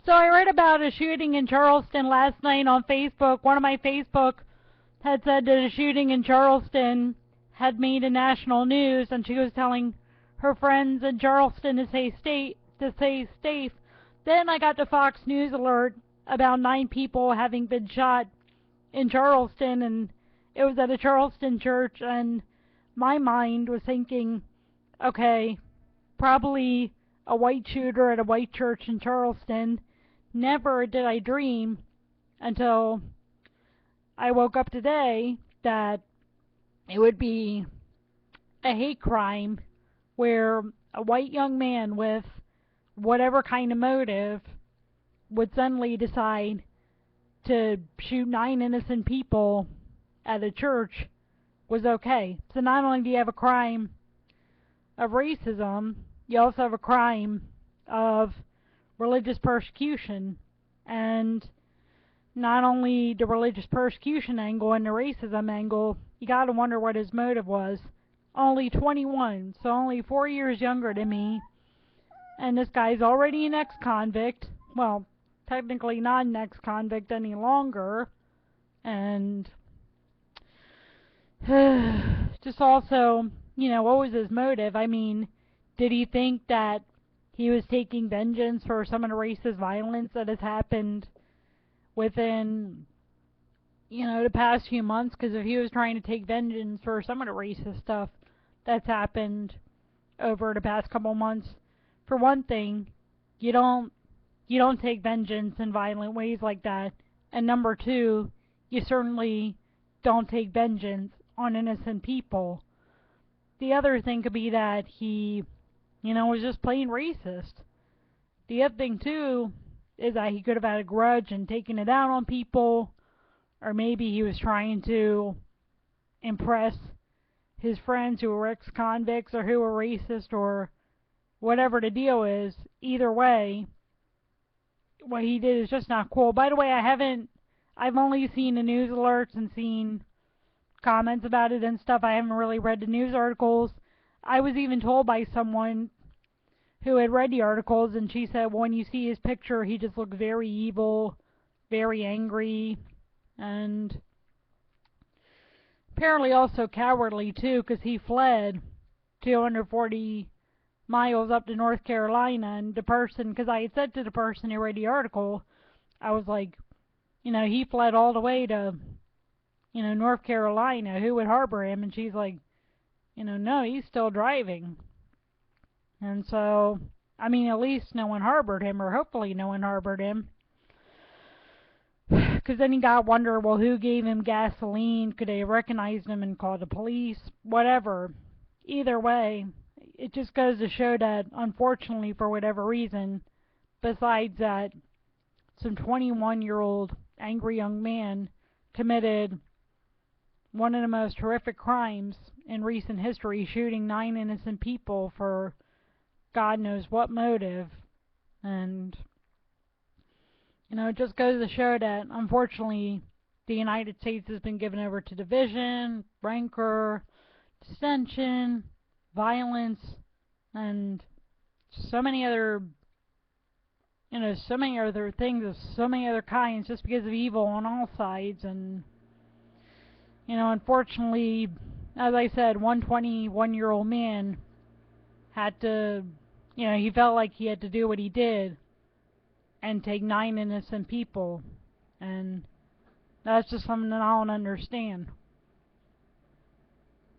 So I read about a shooting in Charleston last night on Facebook. One of my Facebook had said that a shooting in Charleston had made a national news, and she was telling her friends in Charleston to stay safe. Then I got the Fox News alert about 9 people having been shot in Charleston, and it was at a Charleston church, and my mind was thinking, okay, probably a white shooter at a white church in Charleston. Never did I dream until I woke up today that it would be a hate crime where a white young man with whatever kind of motive would suddenly decide to shoot 9 innocent people at a church was okay. So not only do you have a crime of racism, you also have a crime of religious persecution. And not only the religious persecution angle and the racism angle, you gotta wonder what his motive was. Only 21, so only 4 years younger than me. And this guy's already an ex-convict. Well, technically not an ex-convict any longer. And just also, what was his motive? I mean, did he think that he was taking vengeance for some of the racist violence that has happened within, the past few months? Because if he was trying to take vengeance for some of the racist stuff that's happened over the past couple months, for one thing, you don't take vengeance in violent ways like that. And number two, you certainly don't take vengeance on innocent people. The other thing could be that he, was just plain racist. The other thing, too, is that he could have had a grudge and taken it out on people, or maybe he was trying to impress his friends who were ex-convicts or who were racist, or whatever the deal is. Either way, what he did is just not cool. By the way, I've only seen the news alerts and seen comments about it and stuff. I haven't really read the news articles. I was even told by someone who had read the articles, and she said, well, when you see his picture, he just looks very evil, very angry, and apparently also cowardly too, because he fled 240 miles up to North Carolina. And the person, because I had said to the person who read the article, I was like, he fled all the way to, North Carolina. Who would harbor him? And she's like, no, he's still driving. And so, I mean, at least no one harbored him, or hopefully no one harbored him. Because then you got to wonder, well, who gave him gasoline? Could they have recognized him and called the police? Whatever. Either way, it just goes to show that, unfortunately, for whatever reason, besides that some 21-year-old angry young man committed one of the most horrific crimes in recent history, shooting 9 innocent people for God knows what motive. And, it just goes to show that, unfortunately, the United States has been given over to division, rancor, dissension, violence, and so many other, so many other things of so many other kinds, just because of evil on all sides. And, unfortunately, as I said, one 21-year-old man had to, he felt like he had to do what he did and take 9 innocent people. And that's just something that I don't understand.